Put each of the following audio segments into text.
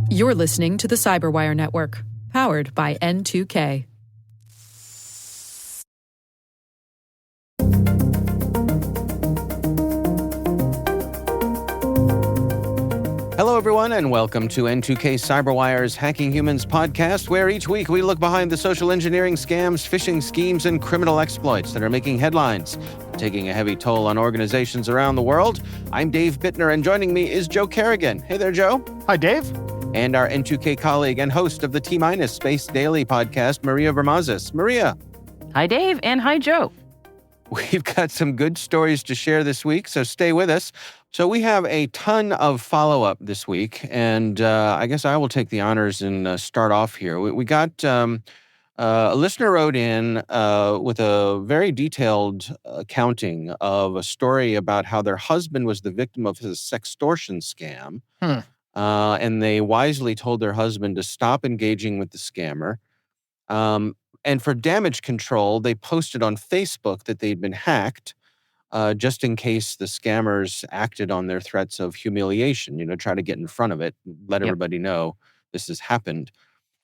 You're listening to the Cyberwire Network, powered by N2K. Hello, everyone, and welcome to N2K Cyberwire's Hacking Humans podcast, where each week we look behind the social engineering scams, phishing schemes, and criminal exploits that are making headlines, taking a heavy toll on organizations around the world. I'm Dave Bittner, and joining me is Joe Kerrigan. Hey there, Joe. Hi, Dave. And our N2K colleague and host of the T-Minus Space Daily podcast, Maria Vermazis. Maria. Hi, Dave, and hi, Joe. We've got some good stories to share this week, so stay with us. So we have a ton of follow-up this week, and I guess I will take the honors and start off here. We got a listener wrote in with a very detailed accounting of a story about how their husband was the victim of his sextortion scam, and they wisely told their husband to stop engaging with the scammer. And for damage control, they posted on Facebook that they'd been hacked, just in case the scammers acted on their threats of humiliation, try to get in front of it, let everybody know this has happened.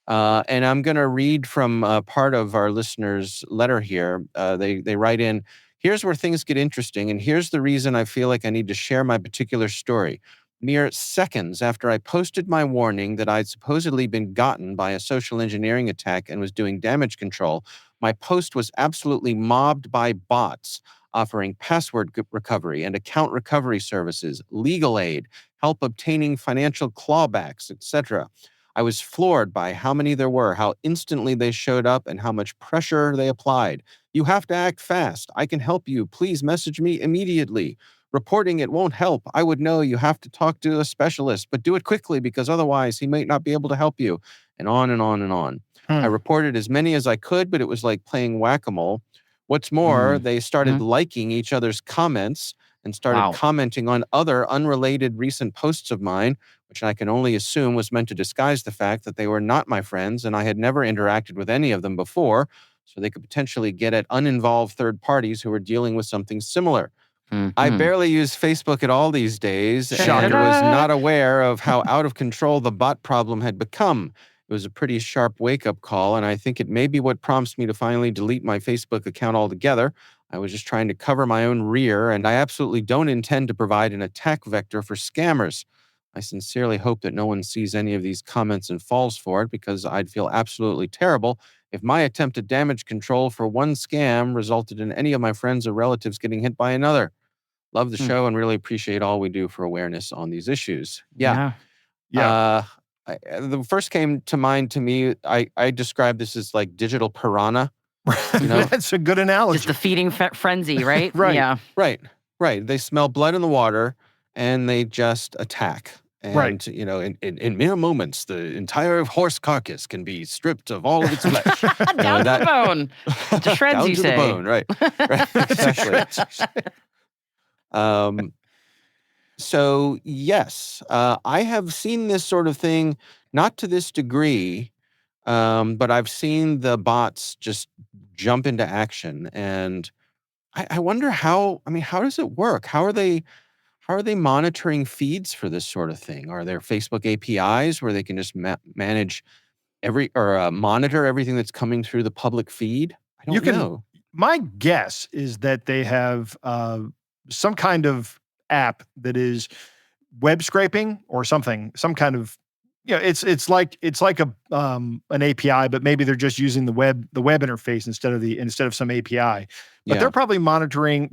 And I'm going to read from part of our listener's letter here. They write in, here's where things get interesting, and here's the reason I feel like I need to share my particular story. Mere seconds after I posted my warning that I'd supposedly been gotten by a social engineering attack and was doing damage control, my post was absolutely mobbed by bots offering password recovery and account recovery services, legal aid, help obtaining financial clawbacks, etc. I was floored by how many there were, how instantly they showed up, and how much pressure they applied. You have to act fast. I can help you. Please message me immediately. Reporting it won't help. I would know you have to talk to a specialist, but do it quickly because otherwise he might not be able to help you. And on and on and on. I reported as many as I could, but it was like playing whack-a-mole. What's more, they started liking each other's comments and started commenting on other unrelated recent posts of mine, which I can only assume was meant to disguise the fact that they were not my friends and I had never interacted with any of them before, so they could potentially get at uninvolved third parties who were dealing with something similar. I barely use Facebook at all these days, and was not aware of how out of control the bot problem had become. It was a pretty sharp wake-up call, and I think it may be what prompts me to finally delete my Facebook account altogether. I was just trying to cover my own rear, and I absolutely don't intend to provide an attack vector for scammers. I sincerely hope that no one sees any of these comments and falls for it, because I'd feel absolutely terrible if my attempt at damage control for one scam resulted in any of my friends or relatives getting hit by another. Love the show and really appreciate all we do for awareness on these issues. The first came to mind to me, I describe this as like digital piranha. That's a good analogy. Just the feeding frenzy, right? Right. Yeah. Right. They smell blood in the water and they just attack. And, in mere moments, the entire horse carcass can be stripped of all of its flesh. Down to the bone. To shreds, down you to say. The bone, right. Exactly. So yes, I have seen this sort of thing, not to this degree, but I've seen the bots just jump into action. And I wonder how does it work? How are they monitoring feeds for this sort of thing? Are there Facebook APIs where they can just manage monitor everything that's coming through the public feed? I don't know. My guess is that they have some kind of app that is web scraping or something, some kind of, it's like an API, but maybe they're just using the web interface instead of some API. But they're probably monitoring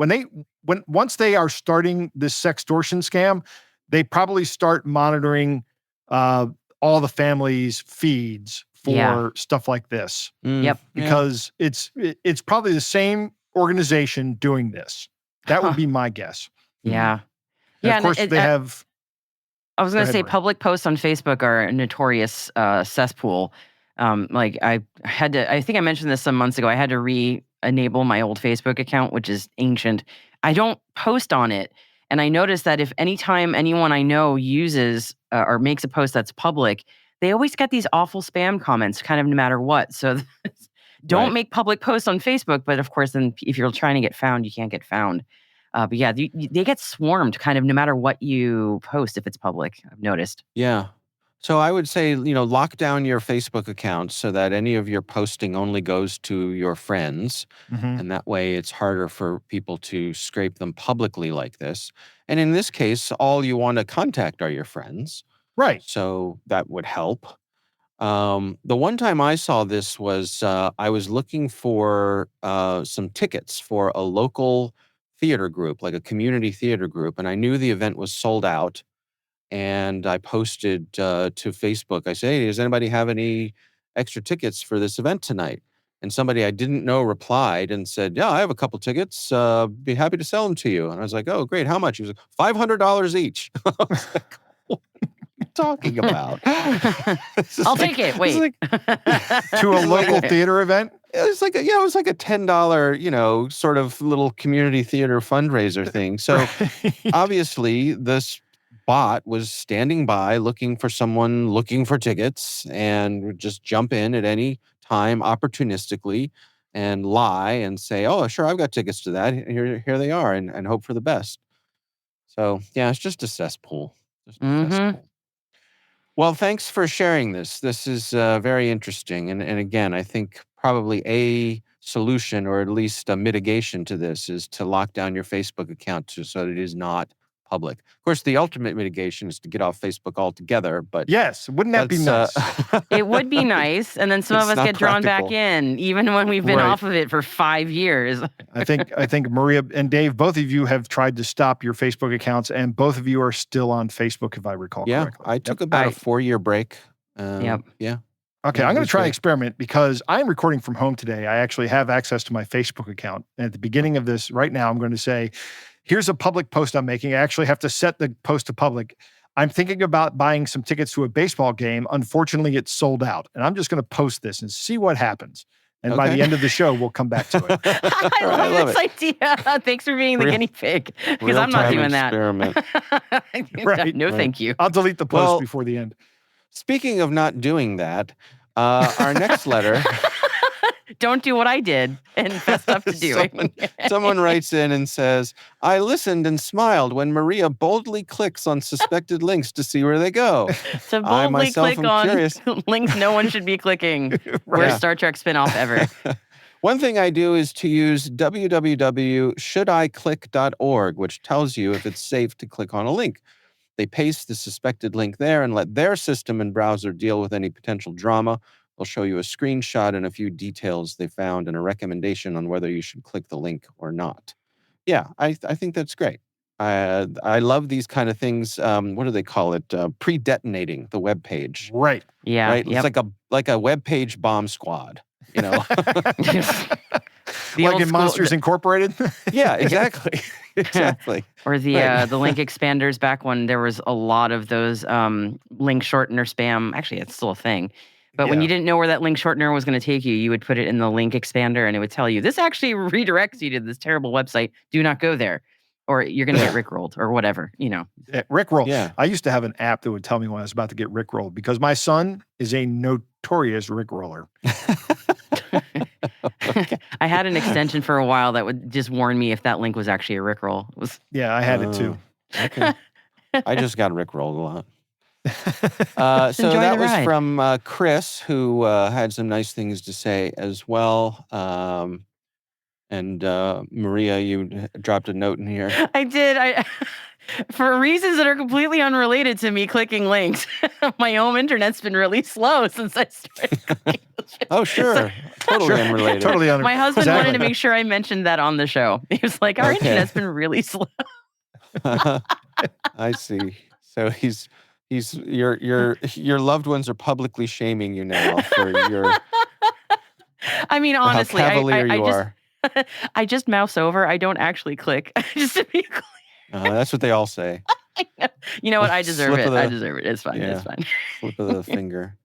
once they are starting this sextortion scam, they probably start monitoring all the family's feeds for stuff like this. Yep. Because it's probably the same organization doing this. That would be my guess. Yeah. And of course, they have... I was going to say public posts on Facebook are a notorious cesspool. I think I mentioned this some months ago. I had to re-enable my old Facebook account, which is ancient. I don't post on it. And I noticed that if anytime anyone I know uses or makes a post that's public, they always get these awful spam comments kind of no matter what. So don't make public posts on Facebook. But of course, then if you're trying to get found, you can't get found. But yeah, they get swarmed kind of no matter what you post if it's public. I've noticed. Yeah. So I would say, lock down your Facebook accounts so that any of your posting only goes to your friends. Mhm. And that way it's harder for people to scrape them publicly like this. And in this case, all you want to contact are your friends. Right. So that would help. The one time I saw this was I was looking for some tickets for a local theater group, like a community theater group. And I knew the event was sold out. And I posted to Facebook. I said, "Hey, does anybody have any extra tickets for this event tonight?" And somebody I didn't know replied and said, "Yeah, I have a couple tickets. Be happy to sell them to you." And I was like, "Oh, great. How much?" He was like, $500 each. I was like, what are you talking about? I'll take it. Wait. To a local theater event? It was like it was like a $10, sort of little community theater fundraiser thing. So obviously this bot was standing by looking for someone looking for tickets and would just jump in at any time opportunistically and lie and say, "Oh, sure, I've got tickets to that. Here they are," and hope for the best. So yeah, it's just a cesspool. Just a cesspool. Well, thanks for sharing this. This is very interesting. And again, I think probably a solution or at least a mitigation to this is to lock down your Facebook account so that it is not public. Of course, the ultimate mitigation is to get off Facebook altogether, but Yes, wouldn't that be nice? It would be nice. And then some of It's us not get drawn back practical. in, even when we've been Right. off of it for 5 years. I think Maria and Dave, both of you have tried to stop your Facebook accounts, and both of you are still on Facebook, if I recall Yeah, correctly. I took about a 4-year break. Yep. Yeah. Okay, Yeah, I'm it going was to try an great. experiment because I'm recording from home today. I actually have access to my Facebook account. And at the beginning of this, right now, I'm going to say, here's a public post I'm making. I actually have to set the post to public. I'm thinking about buying some tickets to a baseball game. Unfortunately, it's sold out. And I'm just going to post this and see what happens. And by Okay. the end of the show, we'll come back to it. I love this idea. Thanks for being the Real- guinea pig, because I'm not Real-time doing that. experiment. Right. No, Right. thank you. I'll delete the post Well, before the end. Speaking of not doing that, our next letter, Don't do what I did and fessed up to doing. someone writes in and says, "I listened and smiled when Maria boldly clicks on suspected links to see where they go. To I boldly myself click am on curious." links no one should be clicking. Worst Yeah. Star Trek spinoff ever. One thing I do is to use www.shouldiclick.org, which tells you if it's safe to click on a link. They paste the suspected link there and let their system and browser deal with any potential drama. They'll show you a screenshot and a few details they found and a recommendation on whether you should click the link or not. Yeah, I think that's great. I love these kind of things. What do they call it? Pre-detonating the web page. Right. Yeah. Right? Yep. It's like a web page bomb squad. The Like old in school- Monsters Incorporated? Yeah, exactly. Exactly. Or the Right. the link expanders back when there was a lot of those link shortener spam. Actually, it's still a thing. But when Yeah. you didn't know where that link shortener was going to take you, you would put it in the link expander and it would tell you, this actually redirects you to this terrible website. Do not go there. Or you're going to get rickrolled or whatever, Rickroll. Yeah. I used to have an app that would tell me when I was about to get rickrolled because my son is a notorious rickroller. I had an extension for a while that would just warn me if that link was actually a rickroll. It was Yeah, I had it too. Okay. I just got rickrolled a lot. Just So enjoy that the was ride. from Chris, who had some nice things to say as well. And Maria, you dropped a note in here. I did. I for reasons that are completely unrelated to me clicking links. My home internet's been really slow since I started clicking those videos. Oh, sure. Totally Sure. unrelated. Totally My husband Exactly. wanted to make sure I mentioned that on the show. He was like, "Our Okay. internet's been really slow." I see. So your loved ones are publicly shaming you now for I mean, honestly, how cavalier I you just are. I just mouse over. I don't actually click. Just to be clear. That's what they all say. You know what? I deserve Slip it. of I the- deserve it. It's fine. Yeah. It's fine. Flip of the finger.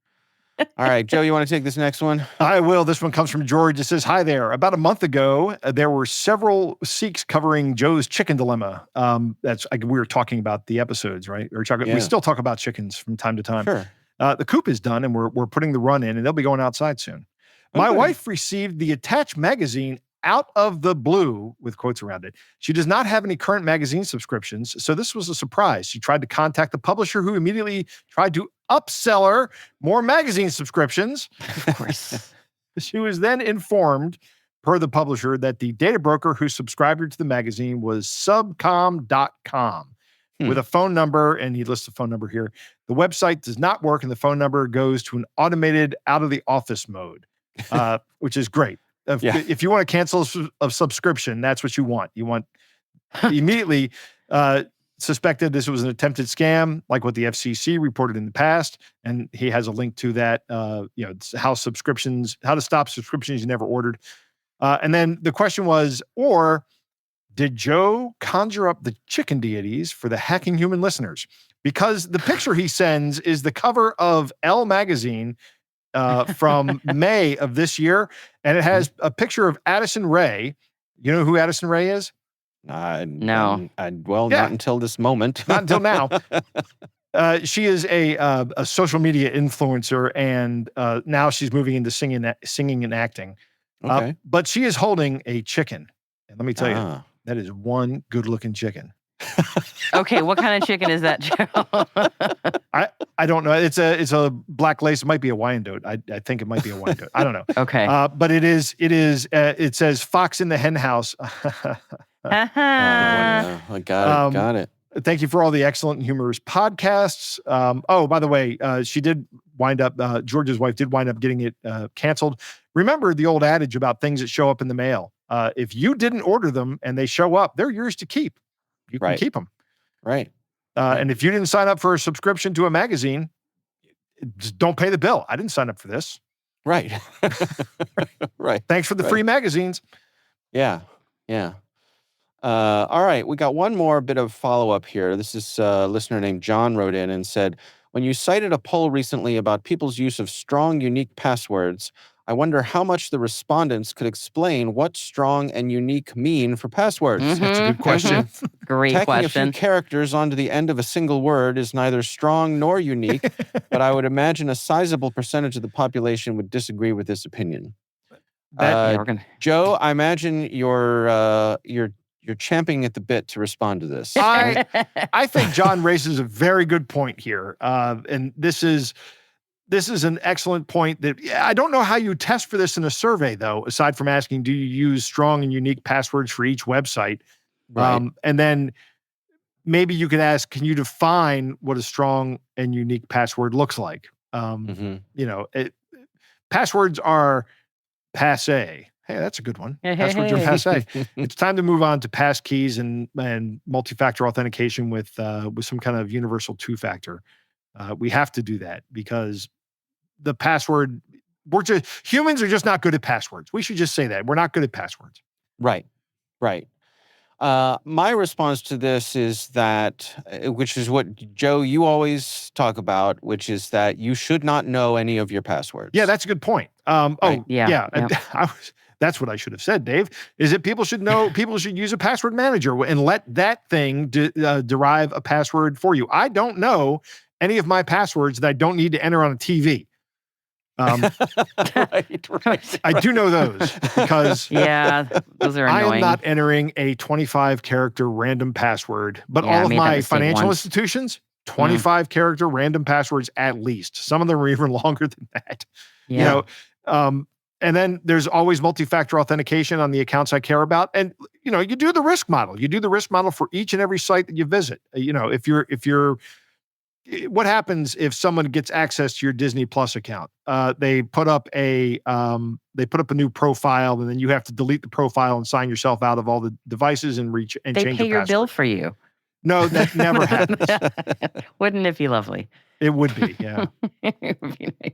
All right, Joe, you want to take this next one? I will. This one comes from George. It says, "Hi there. About a month ago, there were several Seeks covering Joe's chicken dilemma." We were talking about the episodes, right? Yeah. We still talk about chickens from time to time. Sure. The coop is done, and we're putting the run in, and they'll be going outside soon. My Okay. wife received the attached magazine out of the blue, with quotes around it, she does not have any current magazine subscriptions, so this was a surprise. She tried to contact the publisher, who immediately tried to upsell her more magazine subscriptions. Of course. She was then informed, per the publisher, that the data broker who subscribed her to the magazine was subcom.com with a phone number, and he lists the phone number here. The website does not work, and the phone number goes to an automated out-of-the-office mode, which is great. If you want to cancel a subscription, that's what you want. You want immediately suspected this was an attempted scam, like what the FCC reported in the past. And he has a link to that, how to stop subscriptions you never ordered. And then the question was, or did Joe conjure up the chicken deities for the Hacking Human listeners? Because the picture he sends is the cover of Elle magazine from May of this year, and it has a picture of Addison Rae. You know who Addison Rae is? No. Not until this moment. Not until now. She is a social media influencer, and now she's moving into singing and acting. Okay. But she is holding a chicken, and let me tell you, that is one good-looking chicken. Okay, what kind of chicken is that, Joe? I don't know. It's a black lace. It might be a Wyandotte. I think it might be a Wyandotte. I don't know. Okay. But it says Fox in the Hen House. I got it. Thank you for all the excellent and humorous podcasts. By the way, she did wind up, George's wife did wind up getting it canceled. Remember the old adage about things that show up in the mail. If you didn't order them and they show up, they're yours to keep. You can keep them. Right. And if you didn't sign up for a subscription to a magazine, just don't pay the bill. I didn't sign up for this. Right. Right. Thanks for the free magazines. Yeah. All right. We got one more bit of follow-up here. This is a listener named John wrote in and said, when you cited a poll recently about people's use of strong, unique passwords, I wonder how much the respondents could explain what strong and unique mean for passwords. That's a good question. Great Tacking question. a few characters onto the end of a single word is neither strong nor unique, but I would imagine a sizable percentage of the population would disagree with this opinion. Joe, I imagine you're champing at the bit to respond to this. I think John raises a very good point here. And this is an excellent point that I don't know how you test for this in a survey, though, aside from asking, do you use strong and unique passwords for each website? Right. And then maybe you could ask, can you define what a strong and unique password looks like? Passwords are passé. Hey, that's a good one. Passwords are passé. It's time to move on to pass keys and multi-factor authentication with some kind of universal two-factor. We have to do that because the password, humans are just not good at passwords. We should just say that. We're not good at passwords. Right. My response to this is that, which is what, Joe, you always talk about, which is that you should not know any of your passwords. Yeah, that's a good point. Right. That's what I should have said, Dave, is that people should use a password manager and let that thing derive a password for you. I don't know any of my passwords that I don't need to enter on a TV. Right. I do know those because those are annoying. I am not entering a 25-character random password, but all of my financial institutions, 25-character random passwords at least. Some of them are even longer than that. Yeah. And then there's always multi-factor authentication on the accounts I care about. And, you do the risk model. You do the risk model for each and every site that you visit. What happens if someone gets access to your Disney Plus account? They put up a new profile, and then you have to delete the profile and sign yourself out of all the devices and change your password. They pay your bill for you. No, that never happens. Wouldn't it be lovely? It would be, yeah. It would be nice.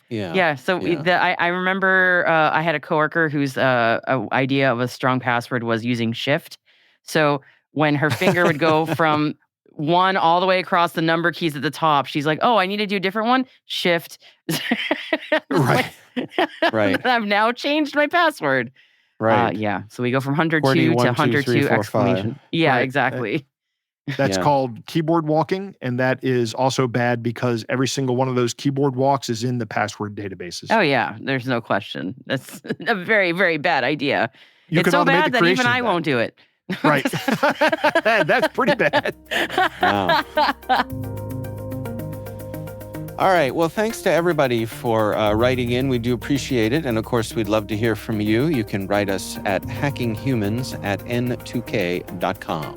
Yeah. So I remember I had a coworker whose idea of a strong password was using Shift. So when her finger would go from one all the way across the number keys at the top, she's like, "Oh, I need to do a different one. Shift." Right. Right. I've now changed my password. Right. So we go from 102 to 102 exclamation. Yeah, right. exactly. That's Yeah. called keyboard walking, and that is also bad because every single one of those keyboard walks is in the password databases. Oh yeah, there's no question. That's a very, very bad idea. You It's can so automate bad the that even creation of I that. won't do it. Right. That's pretty bad. Wow. All right. Well, thanks to everybody for writing in. We do appreciate it. And of course, we'd love to hear from you. You can write us at hackinghumans@n2k.com.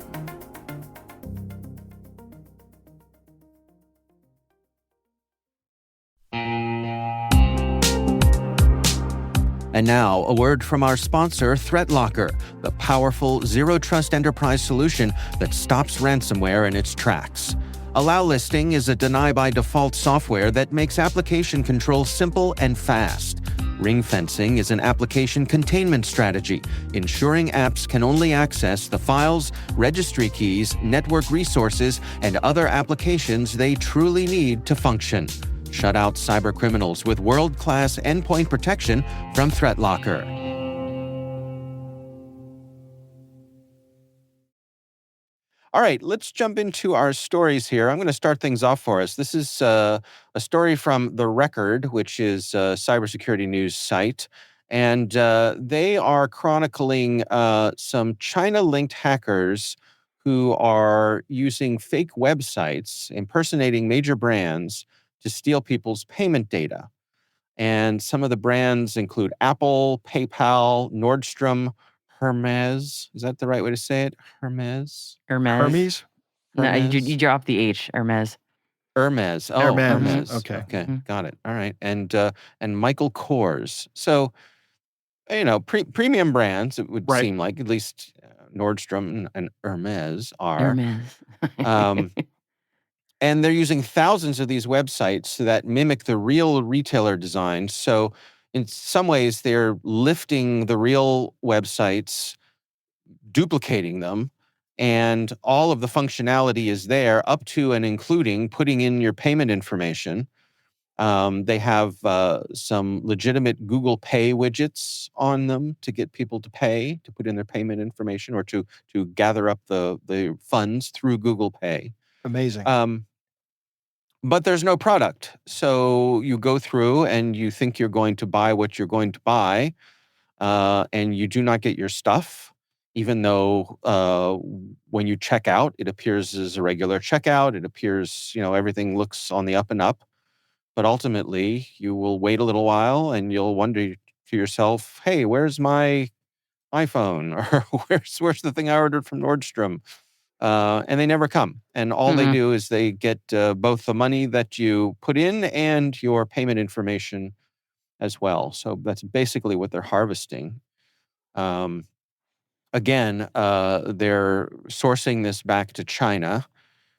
And now, a word from our sponsor, ThreatLocker, the powerful zero-trust enterprise solution that stops ransomware in its tracks. Allow Listing is a deny-by-default software that makes application control simple and fast. Ring fencing is an application containment strategy, ensuring apps can only access the files, registry keys, network resources, and other applications they truly need to function. Shut out cybercriminals with world-class endpoint protection from ThreatLocker. All right, let's jump into our stories here. I'm going to start things off for us. This is a story from The Record, which is a cybersecurity news site. And they are chronicling some China-linked hackers who are using fake websites, impersonating major brands to steal people's payment data. And some of the brands include Apple, PayPal, Nordstrom, Hermes. Is that the right way to say it? Hermes? Hermes? No, you Hermes? drop the H. Hermes. Hermes. Oh, Hermes. Hermes. Okay. Okay, Mhm. got it. All right. And Michael Kors. So, premium brands, it would Right. seem like, at least Nordstrom and Hermes are. Hermes. Um, and they're using thousands of these websites that mimic the real retailer designs. So in some ways, they're lifting the real websites, duplicating them, and all of the functionality is there up to and including putting in your payment information. They have some legitimate Google Pay widgets on them to get people to pay, to put in their payment information or to gather up the funds through Google Pay. Amazing. But there's no product. So you go through and you think you're going to buy what you're going to buy, and you do not get your stuff, even though when you check out, it appears as a regular checkout. It appears, everything looks on the up and up. But ultimately, you will wait a little while and you'll wonder to yourself, hey, where's my iPhone? Or where's the thing I ordered from Nordstrom? And they never come. And all they Mhm. do is they get both the money that you put in and your payment information as well. So that's basically what they're harvesting. Again, they're sourcing this back to China.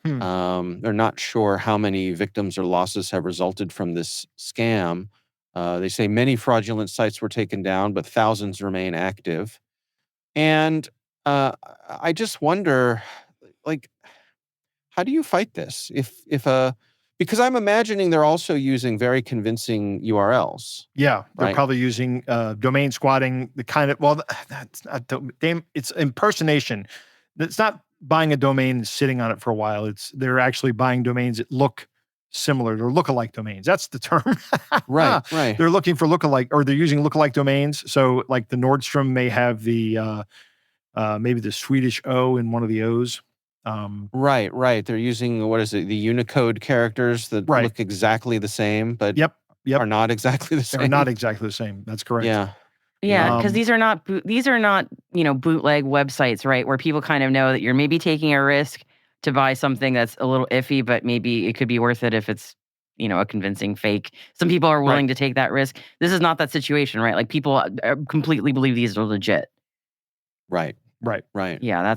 They're not sure how many victims or losses have resulted from this scam. They say many fraudulent sites were taken down, but thousands remain active. And I just wonder, like, how do you fight this? Because I'm imagining they're also using very convincing URLs. Yeah, they're Right. probably using domain squatting, the kind of, well, that's not, it's impersonation. It's not buying a domain and sitting on it for a while. They're actually buying domains that look similar. They're lookalike domains. That's the term. Right. They're looking for lookalike, or they're using lookalike domains. So like the Nordstrom may have the, maybe the Swedish O in one of the O's. Right. They're using, what is it, the Unicode characters that Right. look exactly the same, but Yep. are not exactly the same. They're not exactly the same. That's correct. Yeah. Yeah, because Um, these are not bootleg websites, right? Where people kind of know that you're maybe taking a risk to buy something that's a little iffy, but maybe it could be worth it if it's a convincing fake. Some people are willing to take that risk. This is not that situation, right? Like people completely believe these are legit. Right. Right. Yeah,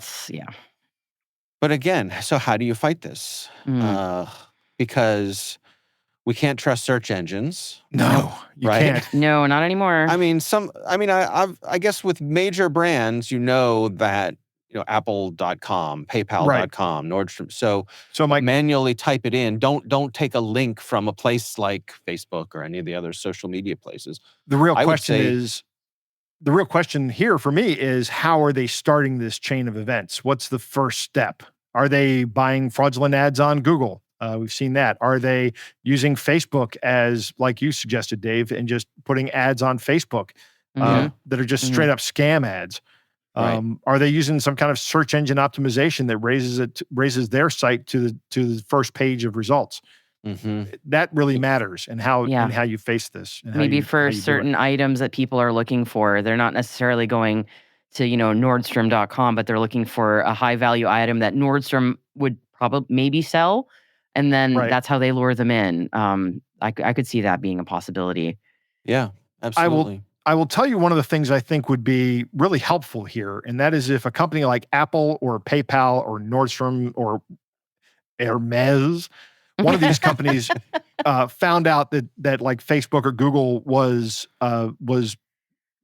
But again, so how do you fight this? Because we can't trust search engines. No, you Right. can't. no, not anymore. I mean, I guess with major brands, that, Apple.com, PayPal.com, Nordstrom. So Mike, manually type it in. Don't take a link from a place like Facebook or any of the other social media places. the real I would question say- is, the real question here for me is, how are they starting this chain of events? What's the first step? Are they buying fraudulent ads on Google? We've seen that. Are they using Facebook as, like you suggested, Dave, and just putting ads on Facebook that are just straight up scam ads? Right. Are they using some kind of search engine optimization that raises their site to the first page of results? That really matters, and how you face this. And maybe for certain items that people are looking for, they're not necessarily going to Nordstrom.com, but they're looking for a high value item that Nordstrom would probably maybe sell, and then that's how they lure them in. I could see that being a possibility. Yeah, absolutely. I will tell you one of the things I think would be really helpful here, and that is if a company like Apple or PayPal or Nordstrom or Hermes, one of these companies found out that like Facebook or Google was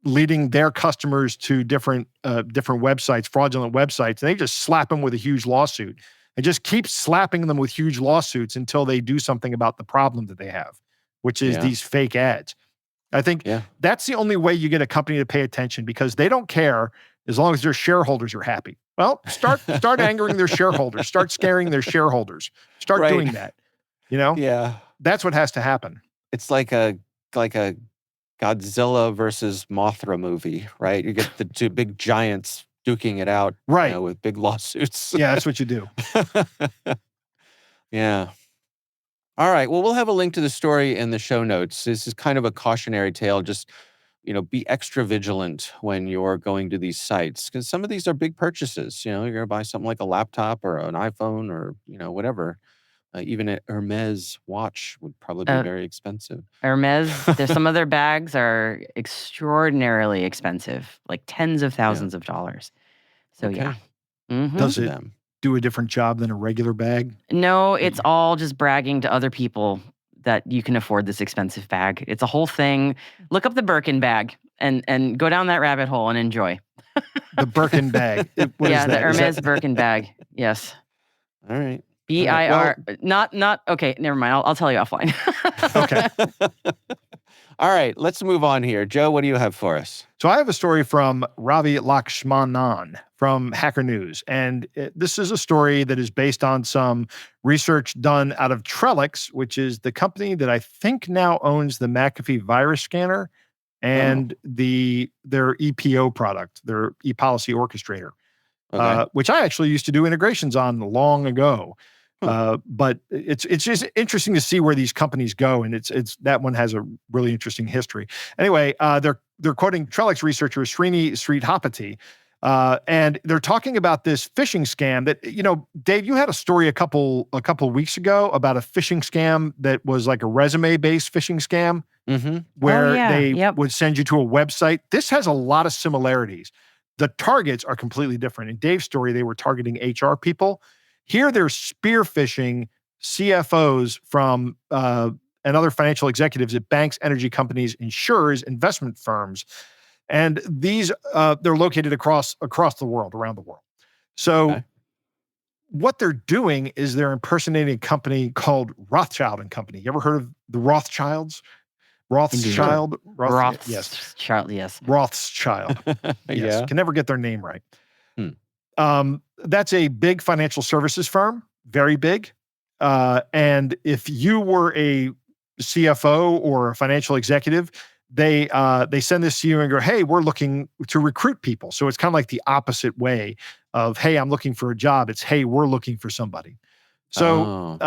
leading their customers to different websites, fraudulent websites, and they just slap them with a huge lawsuit and just keep slapping them with huge lawsuits until they do something about the problem that they have, which is these fake ads. I think that's the only way you get a company to pay attention, because they don't care as long as their shareholders are happy. Well, start angering their shareholders, start scaring their shareholders, start doing that. Yeah, that's what has to happen. It's like a Godzilla versus Mothra movie, right? You get the two big giants duking it out, right, with big lawsuits. Yeah, that's what you do. Yeah. All right. Well, we'll have a link to the story in the show notes. This is kind of a cautionary tale. Just, be extra vigilant when you're going to these sites, because some of these are big purchases. You're going to buy something like a laptop or an iPhone or, whatever. Even a Hermes watch would probably be very expensive. Hermes, some of their bags are extraordinarily expensive, like tens of thousands of dollars. So yeah. Does it do a different job than a regular bag? No, it's all just bragging to other people that you can afford this expensive bag. It's a whole thing. Look up the Birkin bag and go down that rabbit hole and enjoy. The Birkin bag. What is that? The Hermes Birkin bag. Yes. All right. BIR. Not okay. Never mind. I'll tell you offline. Okay. All right. Let's move on here. Joe, what do you have for us? So I have a story from Ravi Lakshmanan from Hacker News. And this is a story that is based on some research done out of Trellix, which is the company that I think now owns the McAfee virus scanner and their EPO product, their ePolicy Orchestrator, which I actually used to do integrations on long ago. But it's just interesting to see where these companies go, and it's that one has a really interesting history. Anyway, they're quoting Trellix researcher Srini Sridhapati, and they're talking about this phishing scam that Dave, you had a story a couple weeks ago about a phishing scam that was like a resume-based phishing scam, where they would send you to a website. This has a lot of similarities. The targets are completely different. In Dave's story, they were targeting HR people. Here, they're spear phishing CFOs from and other financial executives at banks, energy companies, insurers, investment firms, and these they're located across the world, around the world. So, what they're doing is they're impersonating a company called Rothschild and Company. You ever heard of the Rothschilds? Rothschild? Rothschild, yes. Rothschild. Yes. Can never get their name right. That's a big financial services firm, very big. And if you were a CFO or a financial executive, they send this to you and go, hey, we're looking to recruit people. So it's kind of like the opposite way of, hey, I'm looking for a job. It's, hey, we're looking for somebody. So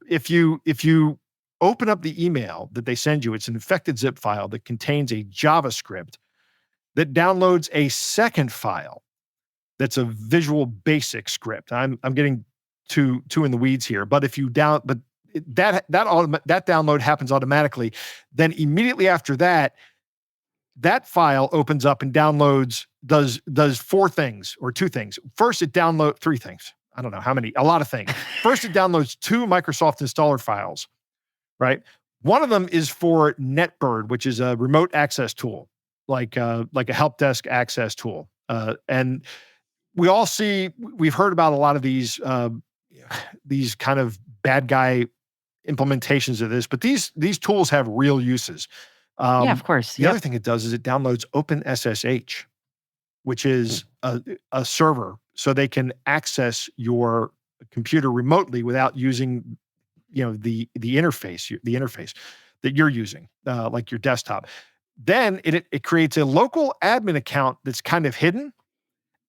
if you open up the email that they send you, it's an infected zip file that contains a JavaScript that downloads a second file that's a Visual Basic script. I'm getting too in the weeds here, but if you that download happens automatically, then immediately after that file opens up and downloads, does four things or two things. First, it downloads three things. I don't know how many, a lot of things. First, it downloads two Microsoft installer files, right? One of them is for NetBird, which is a remote access tool, like a help desk access tool. And we've heard about a lot of these kind of bad guy implementations of this, but these tools have real uses. Of course. The other thing it does is it downloads OpenSSH, which is a server, so they can access your computer remotely without using, the interface that you're using, like your desktop. Then it creates a local admin account that's kind of hidden,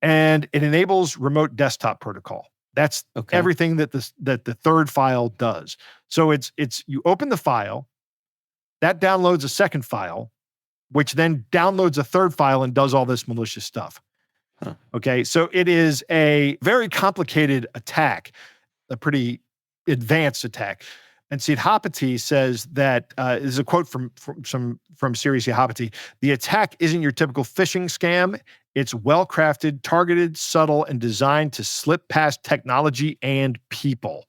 and it enables remote desktop protocol. That's Okay. everything that the third file does. So it's you open the file, that downloads a second file, which then downloads a third file and does all this malicious stuff. Huh. Okay, so it is a very complicated attack, a pretty advanced attack. And Sid Hapati says that this is a quote from Siri Hapati. The attack isn't your typical phishing scam. It's well-crafted, targeted, subtle, and designed to slip past technology and people.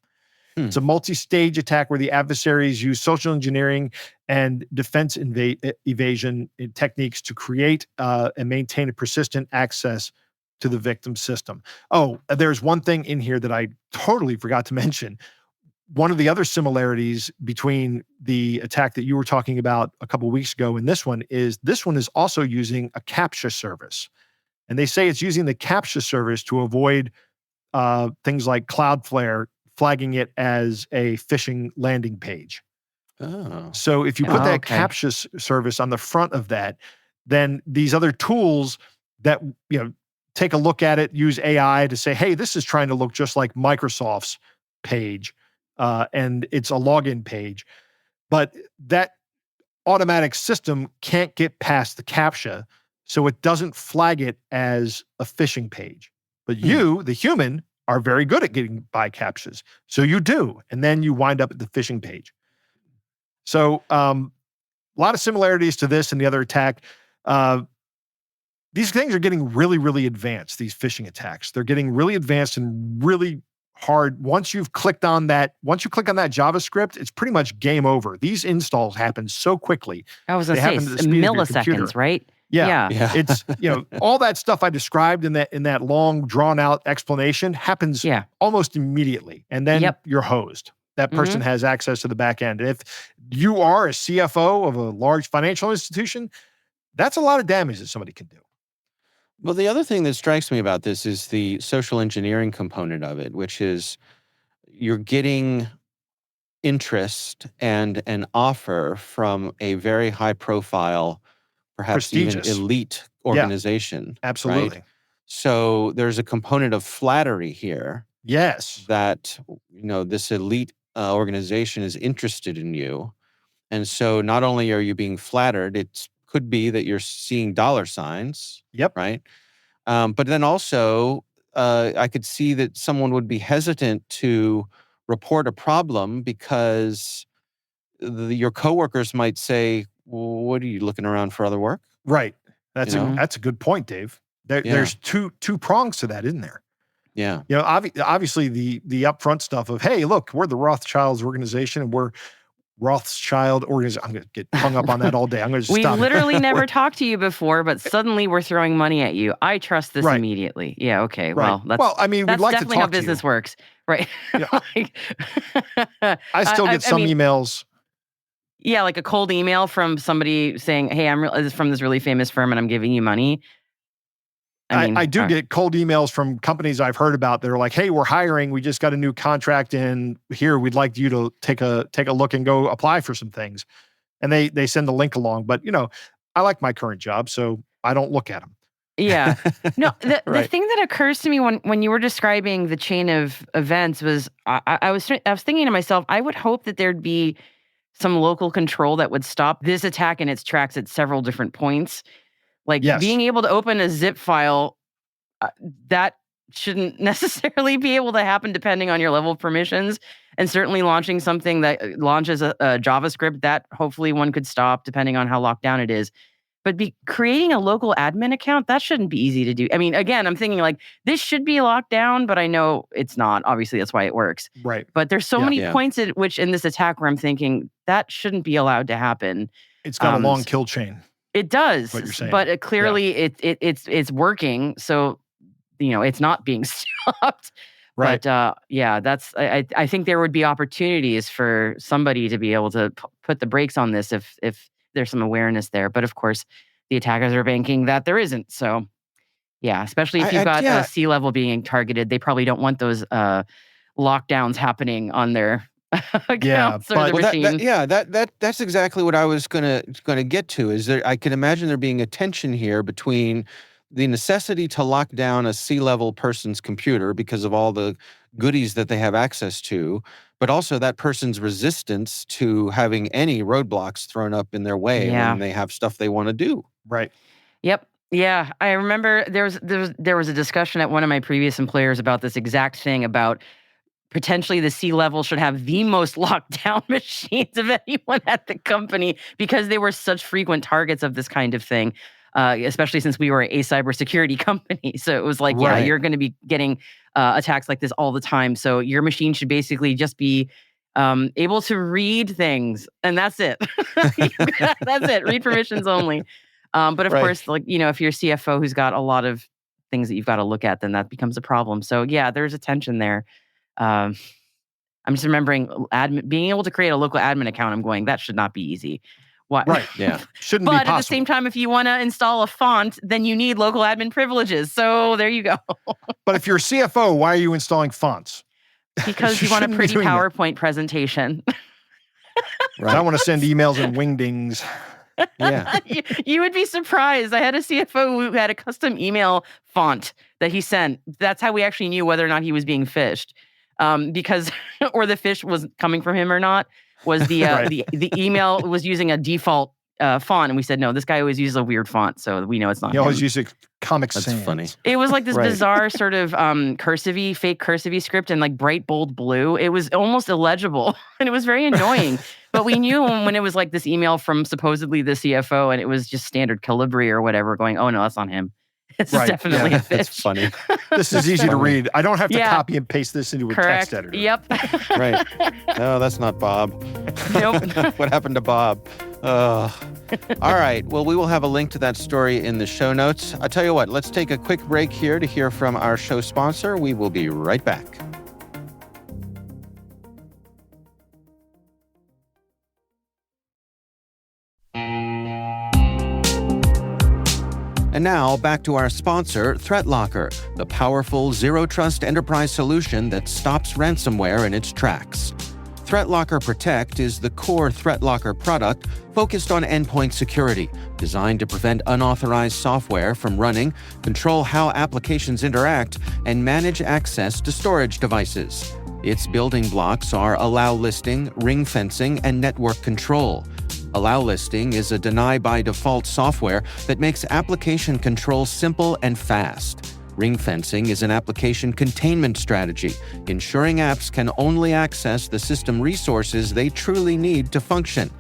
It's a multi-stage attack where the adversaries use social engineering and defense evasion techniques to create and maintain a persistent access to the victim system. Oh, there's one thing in here that I totally forgot to mention. One of the other similarities between the attack that you were talking about a couple of weeks ago and this one is also using a CAPTCHA service. And they say it's using the CAPTCHA service to avoid things like Cloudflare flagging it as a phishing landing page. Oh. So if you put that okay. CAPTCHA service on the front of that, then these other tools that, take a look at it, use AI to say, hey, this is trying to look just like Microsoft's page, and it's a login page. But that automatic system can't get past the CAPTCHA, so it doesn't flag it as a phishing page. But you, the human, are very good at getting by CAPTCHAs. So you do, and then you wind up at the phishing page. So a lot of similarities to this and the other attack. These things are getting really, really advanced, these phishing attacks. They're getting really advanced and really hard. Once you click on that JavaScript, it's pretty much game over. These installs happen so quickly. I was going to say milliseconds, right? Yeah. It's, all that stuff I described in that long drawn out explanation happens almost immediately. And then you're hosed. That person has access to the back end. If you are a CFO of a large financial institution, that's a lot of damage that somebody can do. Well, the other thing that strikes me about this is the social engineering component of it, which is you're getting interest and an offer from a very high profile, perhaps even elite organization. Absolutely. Right? So there's a component of flattery here. Yes. That, this elite organization is interested in you. And so not only are you being flattered, it could be that you're seeing dollar signs. Yep. Right. But then also, I could see that someone would be hesitant to report a problem because your coworkers might say, well, what are you looking around for other work? Right. That's a good point, Dave. There's two prongs to that, isn't there? Yeah. Obviously the upfront stuff of, hey, look, we're the Rothschilds organization and we're Rothschild organization. I'm going to get hung up on that all day. I'm going to just stop. We literally never talked to you before, but suddenly we're throwing money at you. I trust this immediately. Yeah. Okay. Right. Well, I mean, we'd like to talk to you. That's definitely how business works. Right. Yeah. I still get some emails. Yeah. Like a cold email from somebody saying, hey, I'm from this really famous firm and I'm giving you money. I do get cold emails from companies I've heard about that are like, hey, we're hiring. We just got a new contract in here. We'd like you to take a look and go apply for some things. And they send the link along. But, I like my current job, so I don't look at them. Yeah. No, the thing that occurs to me when you were describing the chain of events was I was thinking to myself, I would hope that there'd be some local control that would stop this attack in its tracks at several different points. Like being able to open a zip file, that shouldn't necessarily be able to happen depending on your level of permissions. And certainly launching something that launches a JavaScript, that hopefully one could stop depending on how locked down it is. But creating a local admin account, that shouldn't be easy to do. I mean, again, I'm thinking like this should be locked down, but I know it's not. Obviously, that's why it works. Right. But there's so many points at which in this attack where I'm thinking that shouldn't be allowed to happen. It's got a long kill chain. It does, what you're saying. But clearly it's working. So, it's not being stopped. Right. But that's I think there would be opportunities for somebody to be able to put the brakes on this if there's some awareness there. But of course, the attackers are banking that there isn't. So, yeah, especially if you've got C-level being targeted, they probably don't want those lockdowns happening on their accounts or the machine. That's exactly what I was gonna get to. Is there? I can imagine there being a tension here between the necessity to lock down a C-level person's computer because of all the goodies that they have access to, but also that person's resistance to having any roadblocks thrown up in their way when they have stuff they want to do. Right. Yep. Yeah, I remember there was a discussion at one of my previous employers about this exact thing, about potentially the C-level should have the most locked down machines of anyone at the company because they were such frequent targets of this kind of thing, especially since we were a cybersecurity company. So it was like, you're going to be getting attacks like this all the time. So your machine should basically just be able to read things, and that's it. That's it. Read permissions only. But of course, like, if you're a CFO who's got a lot of things that you've got to look at, then that becomes a problem. So yeah, there's a tension there. I'm just remembering being able to create a local admin account. I'm going, that should not be easy. What? Right. Yeah. Shouldn't be possible. But at the same time, if you want to install a font, then you need local admin privileges. So there you go. But if you're a CFO, why are you installing fonts? Because you want a pretty PowerPoint presentation. Right. I want to send emails in wingdings. Yeah. You would be surprised. I had a CFO who had a custom email font that he sent. That's how we actually knew whether or not he was being phished. Because, or the fish was coming from him or not, was the the email was using a default font, and we said, no, this guy always uses a weird font, so we know it's not him. He always uses Comic Sans. That's funny. It was like this bizarre sort of fake cursive script in like bright bold blue. It was almost illegible, and it was very annoying. But we knew when it was like this email from supposedly the CFO, and it was just standard Calibri or whatever, going, oh no, that's not him. It's definitely a fish. That's funny. This is easy to read. I don't have to copy and paste this into a text editor. Yep. Right. No, that's not Bob. Nope. What happened to Bob? All right. Well, we will have a link to that story in the show notes. I'll tell you what, let's take a quick break here to hear from our show sponsor. We will be right back. And now, back to our sponsor, ThreatLocker, the powerful zero-trust enterprise solution that stops ransomware in its tracks. ThreatLocker Protect is the core ThreatLocker product focused on endpoint security, designed to prevent unauthorized software from running, control how applications interact, and manage access to storage devices. Its building blocks are allow listing, ring fencing, and network control. Allow listing is a deny-by-default software that makes application control simple and fast. Ring fencing is an application containment strategy, ensuring apps can only access the system resources they truly need to function.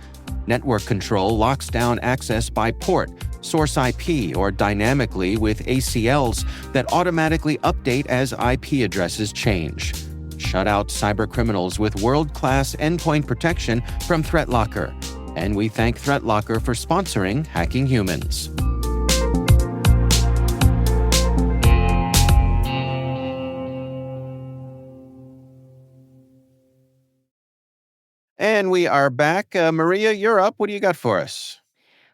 Network control locks down access by port, source IP, or dynamically with ACLs that automatically update as IP addresses change. Shut out cybercriminals with world-class endpoint protection from ThreatLocker. And we thank ThreatLocker for sponsoring Hacking Humans. And we are back. Maria, you're up. What do you got for us?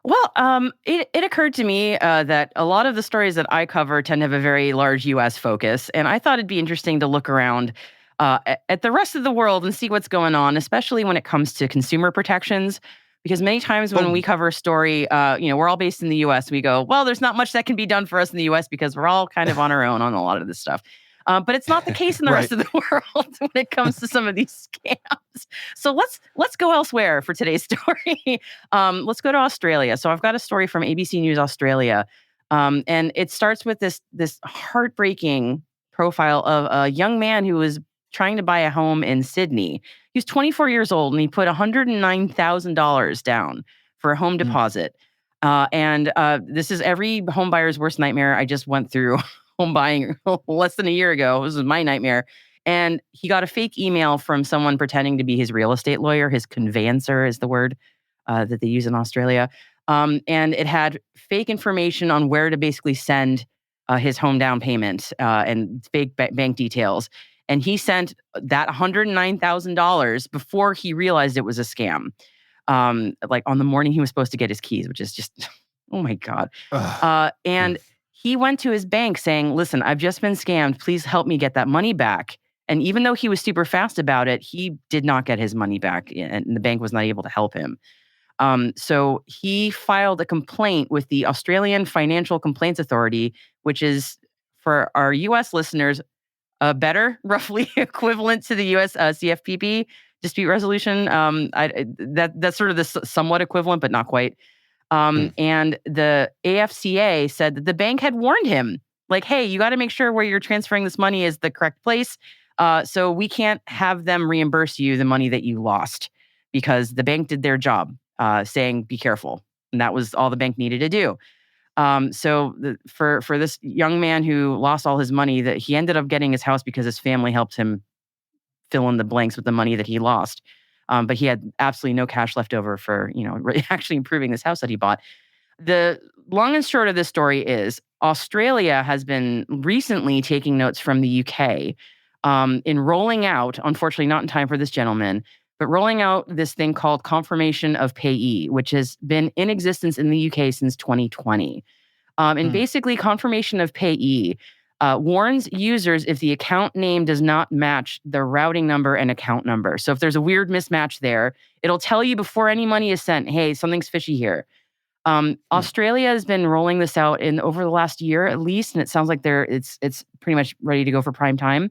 Well, it occurred to me that a lot of the stories that I cover tend to have a very large U.S. focus, and I thought it'd be interesting to look around at the rest of the world and see what's going on, especially when it comes to consumer protections. Because many times when we cover a story, we're all based in the U.S. We go, well, there's not much that can be done for us in the U.S. because we're all kind of on our own on a lot of this stuff. But it's not the case in the rest of the world when it comes to some of these scams. So let's go elsewhere for today's story. Let's go to Australia. So I've got a story from ABC News Australia, and it starts with this heartbreaking profile of a young man who was trying to buy a home in Sydney. He was 24 years old, and he put $109,000 down for a home deposit. And this is every home buyer's worst nightmare. I just went through home buying less than a year ago. This was my nightmare. And he got a fake email from someone pretending to be his real estate lawyer. His conveyancer is the word that they use in Australia. And it had fake information on where to basically send his home down payment and fake bank details. And he sent that $109,000 before he realized it was a scam. Like on the morning he was supposed to get his keys, which is just, oh my God. And he went to his bank saying, listen, I've just been scammed. Please help me get that money back. And even though he was super fast about it, he did not get his money back, and the bank was not able to help him. So he filed a complaint with the Australian Financial Complaints Authority, which is, for our U.S. listeners, a better, roughly equivalent to the U.S. CFPB dispute resolution. That's sort of the somewhat equivalent, but not quite. And the AFCA said that the bank had warned him, like, hey, you got to make sure where you're transferring this money is the correct place. So we can't have them reimburse you the money that you lost, because the bank did their job, saying, be careful. And that was all the bank needed to do. For this young man who lost all his money, that he ended up getting his house because his family helped him fill in the blanks with the money that he lost. But he had absolutely no cash left over for, actually improving this house that he bought. The long and short of this story is Australia has been recently taking notes from the UK in rolling out, unfortunately not in time for this gentleman, but rolling out this thing called Confirmation of Payee, which has been in existence in the UK since 2020. And basically, Confirmation of Payee warns users if the account name does not match the routing number and account number. So if there's a weird mismatch there, it'll tell you before any money is sent, hey, something's fishy here. Australia has been rolling this out over the last year at least, and it sounds like it's pretty much ready to go for prime time.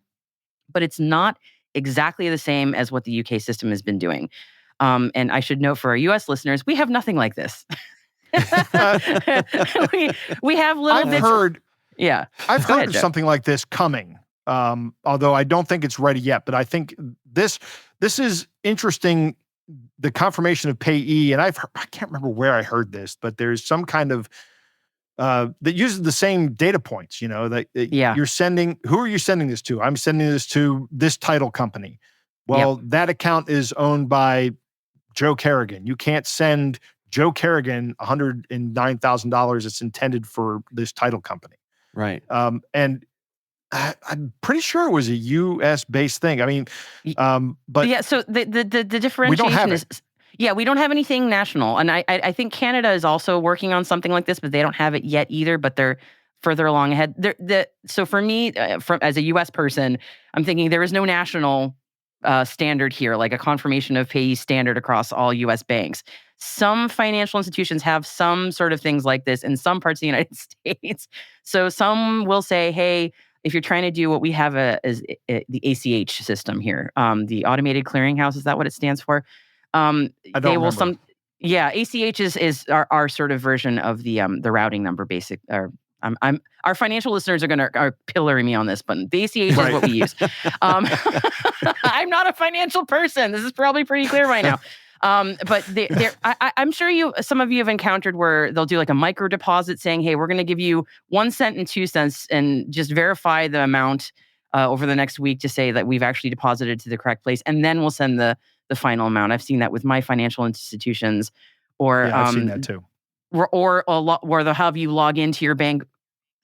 But it's not exactly the same as what the UK system has been doing. And I should note for our US listeners, we have nothing like this. we have little bits. I've heard of something like this coming, although I don't think it's ready yet. But I think this is interesting, the Confirmation of Payee. And I can't remember where I heard this, but there's some kind of that uses the same data points, that you're sending. Who are you sending this to? I'm sending this to this title company. Well, that account is owned by Joe Kerrigan. You can't send Joe Kerrigan $109,000 that's intended for this title company. Right. And I'm pretty sure it was a U.S.-based thing. I mean, but so the differentiation is, we don't have anything national, and I think Canada is also working on something like this, but they don't have it yet either. But they're further along ahead. So for me, as a U.S. person, I'm thinking there is no national standard here, like a Confirmation of Payee standard across all U.S. banks. Some financial institutions have some sort of things like this in some parts of the United States. So some will say, hey, if you're trying to do what we have is the ACH system here, the Automated Clearinghouse, is that what it stands for? I don't remember. ACH is our sort of version of the routing number basic. Our financial listeners are pillaring me on this, but the ACH is what we use. I'm not a financial person. This is probably pretty clear right now. But I'm sure some of you have encountered where they'll do like a micro deposit saying, hey, we're going to give you 1 cent and 2 cents and just verify the amount over the next week to say that we've actually deposited to the correct place. And then we'll send the final amount. I've seen that with my financial institutions. I've seen that too. Or where they'll have you log into your bank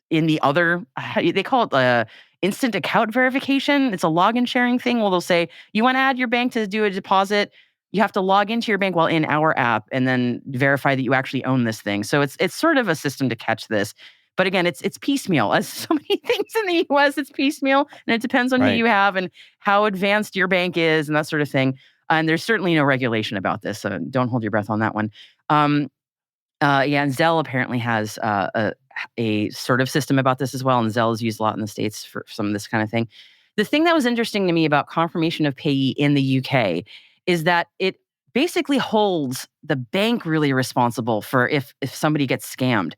in the other, they call it instant account verification. It's a login sharing thing. Well, they'll say, you want to add your bank to do a deposit, you have to log into your bank while in our app and then verify that you actually own this thing. So it's sort of a system to catch this. But again, it's piecemeal. As so many things in the US, it's piecemeal, and it depends on who you have and how advanced your bank is and that sort of thing. And there's certainly no regulation about this, so don't hold your breath on that one. And Zelle apparently has a sort of system about this as well, and Zelle is used a lot in the States for some of this kind of thing. The thing that was interesting to me about Confirmation of Payee in the UK is that it basically holds the bank really responsible for if somebody gets scammed.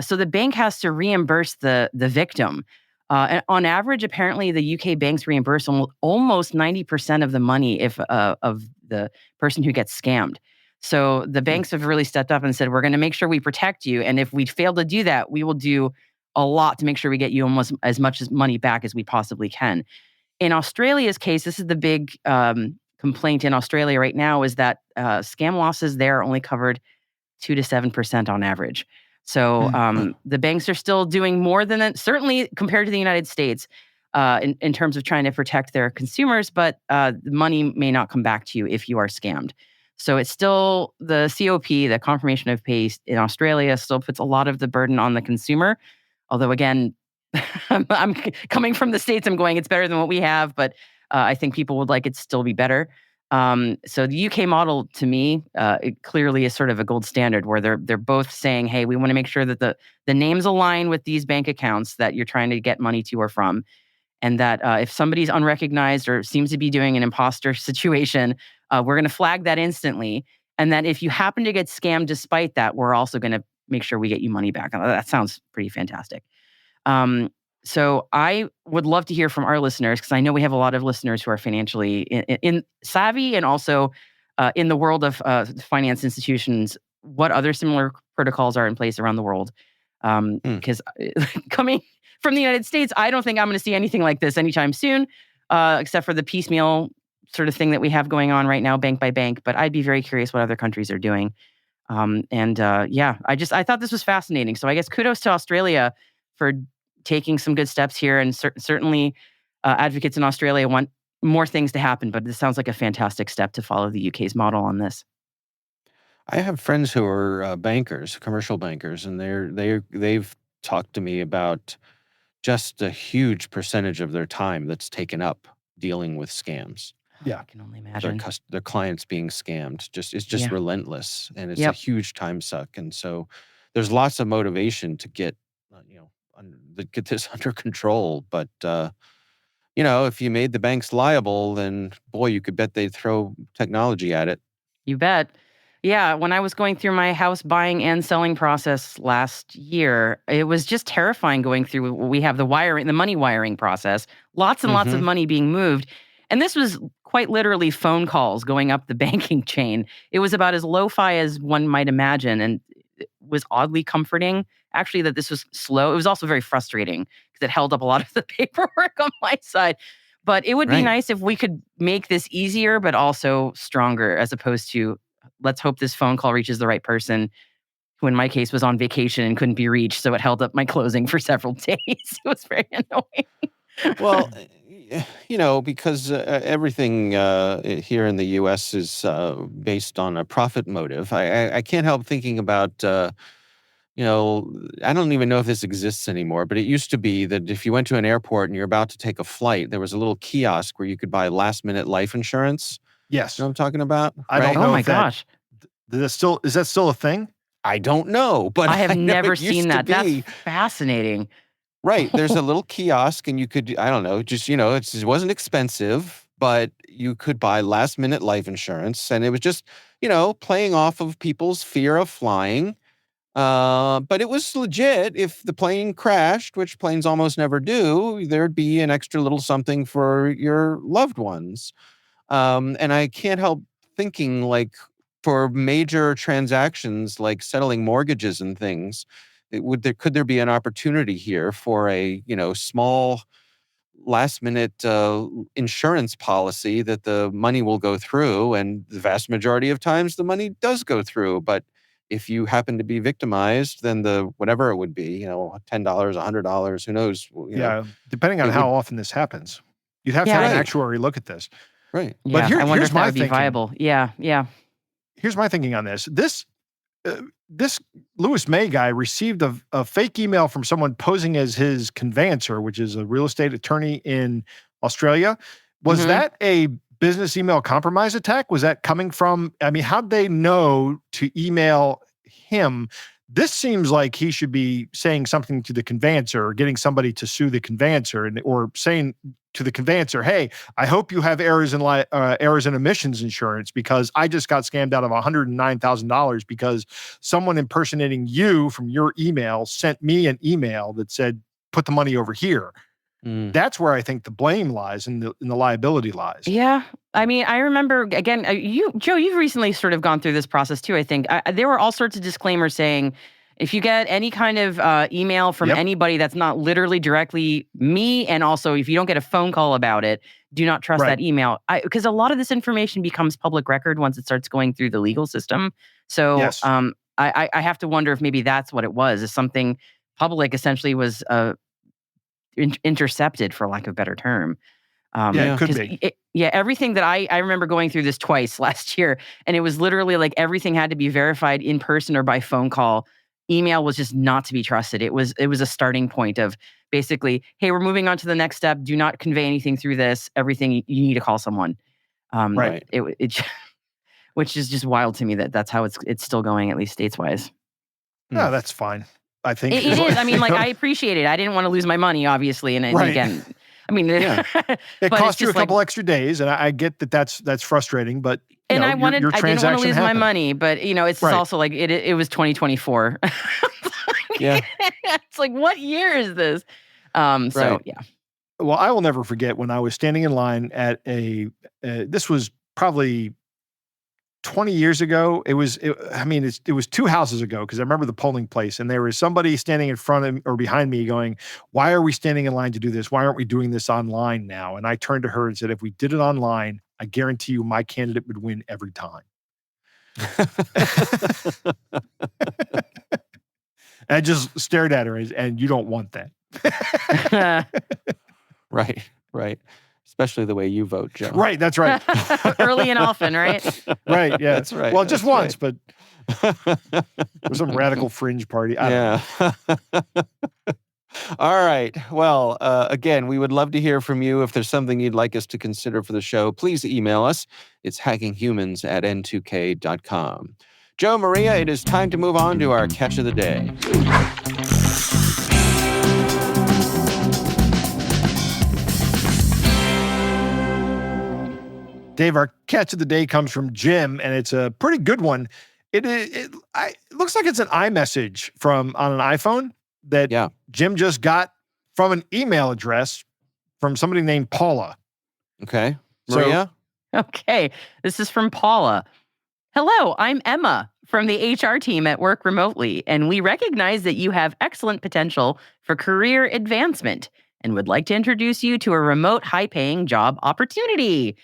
So the bank has to reimburse the victim. And on average, apparently, the UK banks reimburse almost 90% of the money of the person who gets scammed. So the banks have really stepped up and said, we're going to make sure we protect you. And if we fail to do that, we will do a lot to make sure we get you almost as much money back as we possibly can. In Australia's case, this is the big complaint in Australia right now, is that scam losses there are only covered 2 to 7% on average. So the banks are still doing more than that, certainly compared to the United States, in terms of trying to protect their consumers, but the money may not come back to you if you are scammed. So it's still the COP, the Confirmation of Payee in Australia, still puts a lot of the burden on the consumer. Although, again, I'm coming from the States, I'm going, it's better than what we have. But I think people would like it to still be better. So the UK model, to me, it clearly is sort of a gold standard where they're both saying, hey, we want to make sure that the names align with these bank accounts that you're trying to get money to or from. And that if somebody's unrecognized or seems to be doing an imposter situation, we're going to flag that instantly. And that if you happen to get scammed despite that, we're also going to make sure we get you money back. That sounds pretty fantastic. So I would love to hear from our listeners, because I know we have a lot of listeners who are financially in savvy and also in the world of finance institutions, what other similar protocols are in place around the world. Because coming from the United States, I don't think I'm going to see anything like this anytime soon, except for the piecemeal sort of thing that we have going on right now, bank by bank. But I'd be very curious what other countries are doing. I thought this was fascinating. So I guess kudos to Australia for taking some good steps here. And certainly advocates in Australia want more things to happen. But this sounds like a fantastic step to follow the UK's model on this. I have friends who are bankers, commercial bankers, and they've talked to me about just a huge percentage of their time that's taken up dealing with scams. Yeah. I can only imagine. Their clients being scammed. It's just relentless, and it's a huge time suck. And so there's lots of motivation to get get this under control. But if you made the banks liable, then boy, you could bet they'd throw technology at it. You bet. Yeah, when I was going through my house buying and selling process last year, it was just terrifying going through. We have the money wiring process, lots and lots of money being moved. And this was quite literally phone calls going up the banking chain. It was about as lo-fi as one might imagine, and it was oddly comforting, actually, that this was slow. It was also very frustrating because it held up a lot of the paperwork on my side. But it would be nice if we could make this easier, but also stronger, as opposed to, let's hope this phone call reaches the right person, who in my case was on vacation and couldn't be reached. So it held up my closing for several days. It was very annoying. Well, because everything here in the U.S. is based on a profit motive, I can't help thinking about, I don't even know if this exists anymore, but it used to be that if you went to an airport and you're about to take a flight, there was a little kiosk where you could buy last-minute life insurance. Yes. You know what I'm talking about? I don't know. Oh my gosh. Is that still a thing? I don't know, but I have never it used seen to that. That's be. fascinating. Right. There's a little kiosk, and you could, I don't know, just, it wasn't expensive, but you could buy last minute life insurance. And it was just, playing off of people's fear of flying. But it was legit. If the plane crashed, which planes almost never do, there'd be an extra little something for your loved ones. And I can't help thinking, like, for major transactions like settling mortgages and things, could there be an opportunity here for a small last minute insurance policy that the money will go through, and the vast majority of times the money does go through, but if you happen to be victimized, then whatever it would be, $10, $100, who knows? Depending on how often this happens, you'd have to have an actuary look at this. Right. But I wonder here's if that my would be thinking. viable. Yeah. Here's my thinking on this. This Lewis May guy received a fake email from someone posing as his conveyancer, which is a real estate attorney in Australia. Was that a business email compromise attack? Was that coming from, how'd they know to email him? This seems like he should be saying something to the conveyancer, or getting somebody to sue the conveyancer, or saying to the conveyancer, hey, I hope you have errors and omissions insurance, because I just got scammed out of $109,000 because someone impersonating you from your email sent me an email that said, put the money over here. That's where I think the blame lies and the liability lies. Yeah. I remember, again, Joe, you've recently sort of gone through this process too, I think. There were all sorts of disclaimers saying, if you get any kind of email from anybody that's not literally directly me, and also if you don't get a phone call about it, do not trust that email. Because a lot of this information becomes public record once it starts going through the legal system. So I have to wonder if maybe that's what it was. Is something public essentially was intercepted, for lack of a better term. It could be. Everything that I remember going through this twice last year, and it was literally like everything had to be verified in person or by phone call email was just not to be trusted. It was a starting point of basically, hey, we're moving on to the next step. Do not convey anything through this. Everything you need to call someone. Right. It which is just wild to me that's how it's still going, at least states-wise. No, that's fine. I think it is. I mean, like, I appreciate it. I didn't want to lose my money, obviously. And again, I mean, Yeah. It cost you a couple extra days, and I get that that's frustrating, but I didn't want to lose my happened. money, but it's also like it was 2024. Yeah. It's like, what year is this? So yeah. Well, I will never forget when I was standing in line at this was probably 20 years ago. It was 2 houses ago, because I remember the polling place, and there was somebody standing in front of or behind me going, "Why are we standing in line to do this? Why aren't we doing this online now?" And I turned to her and said, "If we did it online, I guarantee you my candidate would win every time." I just stared at her, and you don't want that. Right. Especially the way you vote, Joe. Right, that's right. Early and often, right? Right, yeah. That's right. Well, just once, right. but there's some radical fringe party. I don't know. All right. Well, again, we would love to hear from you. If there's something you'd like us to consider for the show, please email us. It's hackinghumans@n2k.com. Joe, Maria, it is time to move on to our catch of the day. Dave, our catch of the day comes from Jim, and it's a pretty good one. It looks like it's an iMessage on an iPhone that Jim just got from an email address from somebody named Paula. Okay. Maria? Okay. This is from Paula. Hello, I'm Emma from the HR team at Work Remotely, and we recognize that you have excellent potential for career advancement and would like to introduce you to a remote, high-paying job opportunity.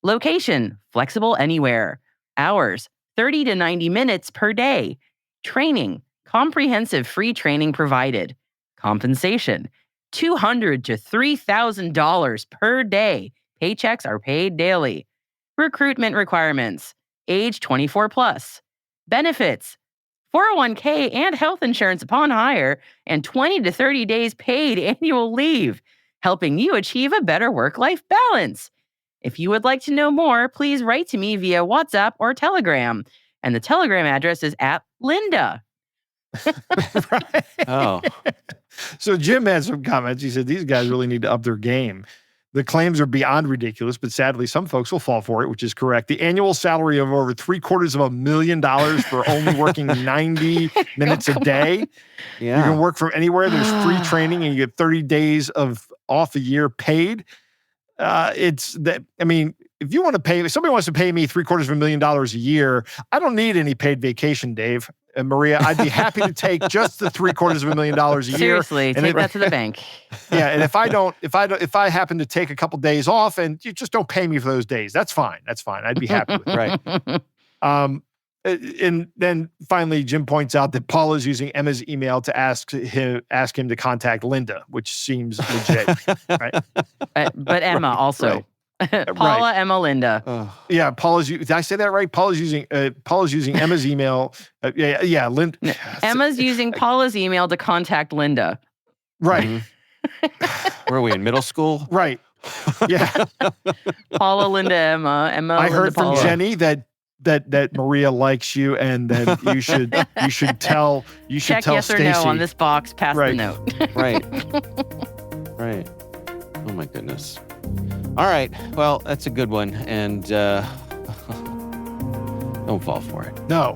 Location, flexible anywhere. Hours, 30 to 90 minutes per day. Training, comprehensive free training provided. Compensation, $200 to $3,000 per day. Paychecks are paid daily. Recruitment requirements, age 24 plus. Benefits, 401k and health insurance upon hire, and 20 to 30 days paid annual leave, helping you achieve a better work-life balance. If you would like to know more, please write to me via WhatsApp or Telegram. And the Telegram address is @Linda. Right. Oh. So Jim had some comments. He said, these guys really need to up their game. The claims are beyond ridiculous, but sadly, some folks will fall for it, which is correct. The annual salary of over $750,000 for only working 90 minutes a day. Yeah. You can work from anywhere. There's free training, and you get 30 days off a year paid. If you want to pay, if somebody wants to pay me $750,000 a year, I don't need any paid vacation, Dave and Maria. I'd be happy to take just the $750,000 a year. Seriously, take that to the bank. Yeah, and if I happen to take a couple days off and you just don't pay me for those days, that's fine. That's fine. I'd be happy with it. Right. And then finally, Jim points out that Paul is using Emma's email to ask him to contact Linda, which seems legit, right? But Emma also. Right. Paula, Right. Emma, Linda. Yeah, did I say that right? Paul is using Emma's email. Linda. Emma's using Paula's email to contact Linda. Right. Were we in middle school? Right. Yeah. Paula, Linda, Emma. Emma. I Linda, heard from Paula. Jenny that Maria likes you, and that you should tell Check tell yes Stacey. or no on this box. Pass the note. Right. Right. Oh my goodness. All right. Well, that's a good one, and don't fall for it. No.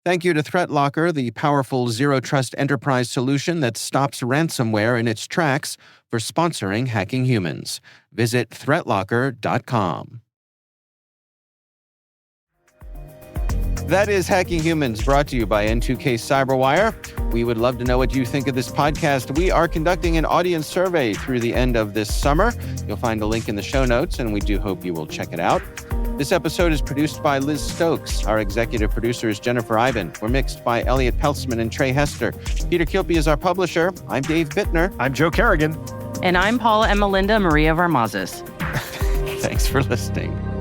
Thank you to ThreatLocker, the powerful zero-trust enterprise solution that stops ransomware in its tracks, for sponsoring Hacking Humans. Visit threatlocker.com. That is Hacking Humans, brought to you by N2K Cyberwire. We would love to know what you think of this podcast. We are conducting an audience survey through the end of this summer. You'll find a link in the show notes, and we do hope you will check it out. This episode is produced by Liz Stokes. Our executive producer is Jennifer Iben. We're mixed by Elliot Peltzman and Trey Hester. Peter Kilpie is our publisher. I'm Dave Bittner. I'm Joe Kerrigan. And I'm Paula, Emma, Linda, Maria Varmazes. Thanks for listening.